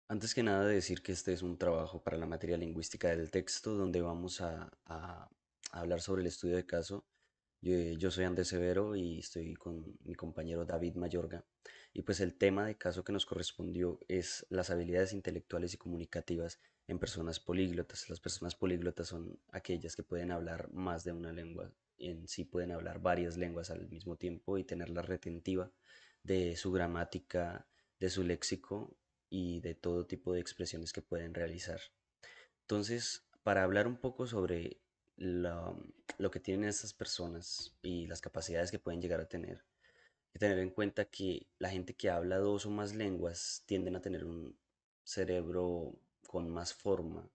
Antes que nada, decir que este es un trabajo para la materia lingüística del texto, donde vamos a hablar sobre el estudio de caso. Yo soy Andrés Severo y estoy con mi compañero David Mayorga. Y pues el tema de caso que nos correspondió es las habilidades intelectuales y comunicativas en personas políglotas. Las personas políglotas son aquellas que pueden hablar más de una lengua, en sí pueden hablar varias lenguas al mismo tiempo y tener la retentiva de su gramática, de su léxico y de todo tipo de expresiones que pueden realizar. Entonces, para hablar un poco sobre lo que tienen estas personas y las capacidades que pueden llegar a tener, hay que tener en cuenta que la gente que habla dos o más lenguas tienden a tener un cerebro con más forma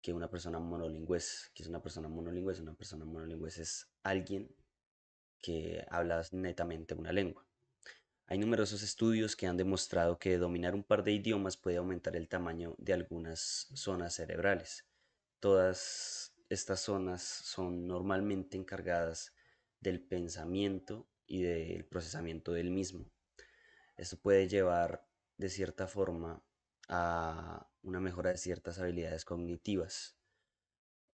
que una persona monolingüe. Que es una persona monolingüe? Una persona monolingüe es alguien que habla netamente una lengua. Hay numerosos estudios que han demostrado que dominar un par de idiomas puede aumentar el tamaño de algunas zonas cerebrales. Todas estas zonas son normalmente encargadas del pensamiento y del procesamiento del mismo. Esto puede llevar de cierta forma a una mejora de ciertas habilidades cognitivas.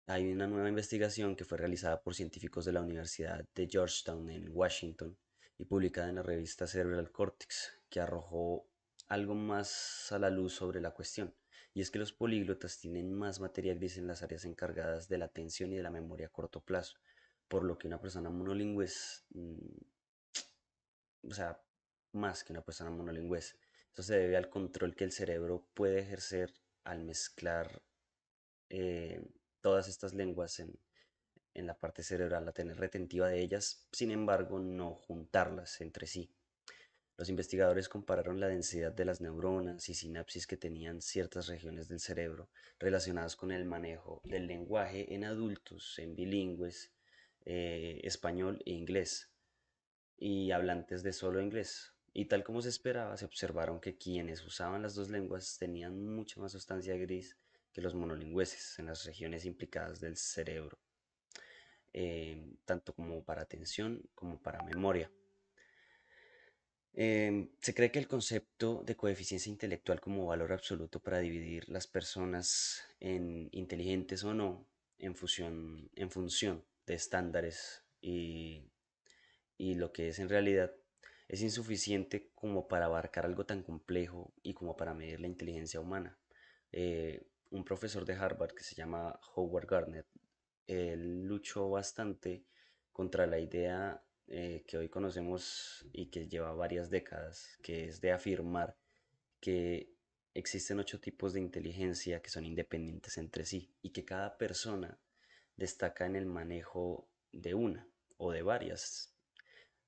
Hay una nueva investigación que fue realizada por científicos de la Universidad de Georgetown en Washington y publicada en la revista Cerebral Cortex, que arrojó algo más a la luz sobre la cuestión. Y es que los políglotas tienen más materia gris en las áreas encargadas de la atención y de la memoria a corto plazo, por lo que una persona monolingüe es, o sea, más que una persona monolingüe. Esto se debe al control que el cerebro puede ejercer al mezclar eh, todas estas lenguas en la parte cerebral, a tener retentiva de ellas, sin embargo, no juntarlas entre sí. Los investigadores compararon la densidad de las neuronas y sinapsis que tenían ciertas regiones del cerebro relacionadas con el manejo del lenguaje en adultos, en bilingües, español e inglés, y hablantes de solo inglés. Y tal como se esperaba, se observaron que quienes usaban las dos lenguas tenían mucha más sustancia gris que los monolingüeses en las regiones implicadas del cerebro, tanto como para atención como para memoria. Se cree que el concepto de coeficiencia intelectual como valor absoluto para dividir las personas en inteligentes o no en función de estándares y lo que es en realidad es insuficiente como para abarcar algo tan complejo y como para medir la inteligencia humana. Un profesor de Harvard que se llama Howard Gardner, él luchó bastante contra la idea que hoy conocemos y que lleva varias décadas, que es de afirmar que existen 8 tipos de inteligencia que son independientes entre sí y que cada persona destaca en el manejo de una o de varias.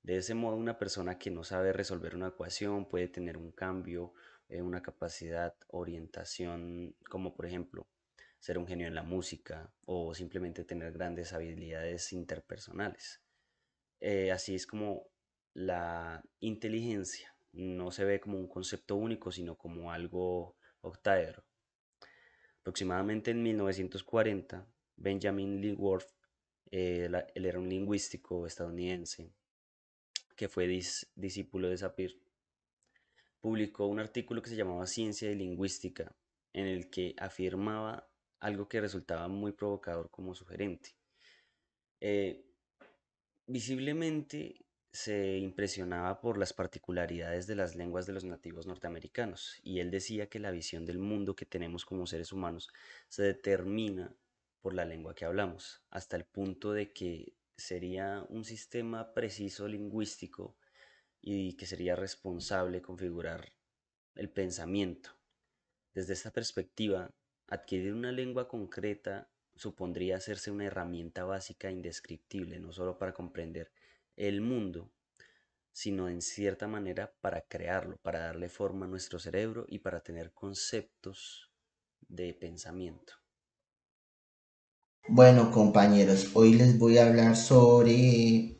De ese modo, una persona que no sabe resolver una ecuación puede tener un cambio, una capacidad, orientación, como por ejemplo ser un genio en la música o simplemente tener grandes habilidades interpersonales. Así es como la inteligencia no se ve como un concepto único, sino como algo octaedro. Aproximadamente en 1940, Benjamin Lee Whorf, él era un lingüístico estadounidense que fue discípulo de Sapir, publicó un artículo que se llamaba Ciencia y Lingüística, en el que afirmaba algo que resultaba muy provocador como sugerente. Eh, Visiblemente se impresionaba por las particularidades de las lenguas de los nativos norteamericanos, y él decía que la visión del mundo que tenemos como seres humanos se determina por la lengua que hablamos, hasta el punto de que sería un sistema preciso lingüístico y que sería responsable configurar el pensamiento. Desde esta perspectiva, adquirir una lengua concreta supondría hacerse una herramienta básica e indescriptible, no solo para comprender el mundo, sino en cierta manera para crearlo, para darle forma a nuestro cerebro y para tener conceptos de pensamiento. Bueno, compañeros, hoy les voy a hablar sobre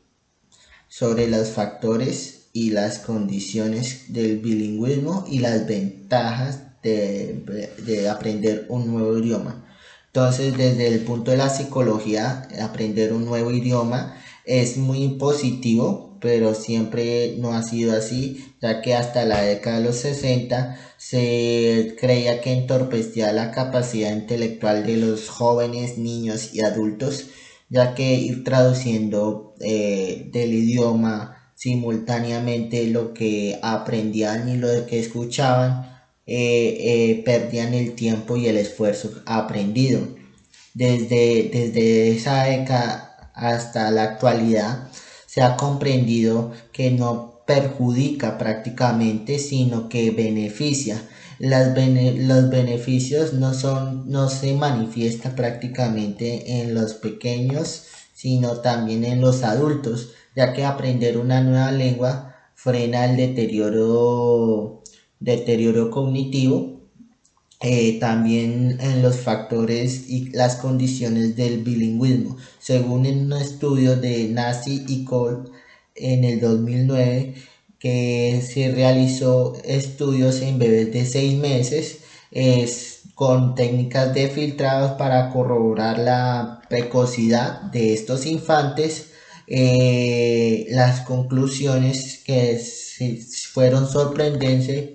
los factores y las condiciones del bilingüismo y las ventajas de aprender un nuevo idioma. Entonces, desde el punto de la psicología, aprender un nuevo idioma es muy positivo, pero siempre no ha sido así, ya que hasta la década de los 60 se creía que entorpecía la capacidad intelectual de los jóvenes, niños y adultos, ya que ir traduciendo del idioma simultáneamente lo que aprendían y lo que escuchaban, perdían el tiempo y el esfuerzo aprendido. Desde esa década hasta la actualidad se ha comprendido que no perjudica prácticamente, sino que beneficia. Los beneficios no se manifiesta prácticamente en los pequeños, sino también en los adultos, ya que aprender una nueva lengua frena el deterioro cognitivo, también en los factores y las condiciones del bilingüismo. Según un estudio de Nasi y Cole en el 2009, que se realizó estudios en bebés de 6 meses con técnicas de filtrado para corroborar la precocidad de estos infantes. Las conclusiones que fueron sorprendentes,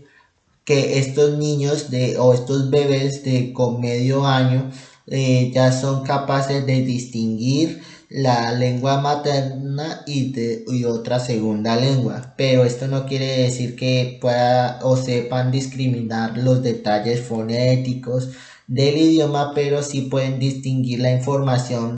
que estos niños o estos bebés de con medio año ya son capaces de distinguir la lengua materna y otra segunda lengua, pero esto no quiere decir que pueda o sepan discriminar los detalles fonéticos del idioma, pero sí pueden distinguir la información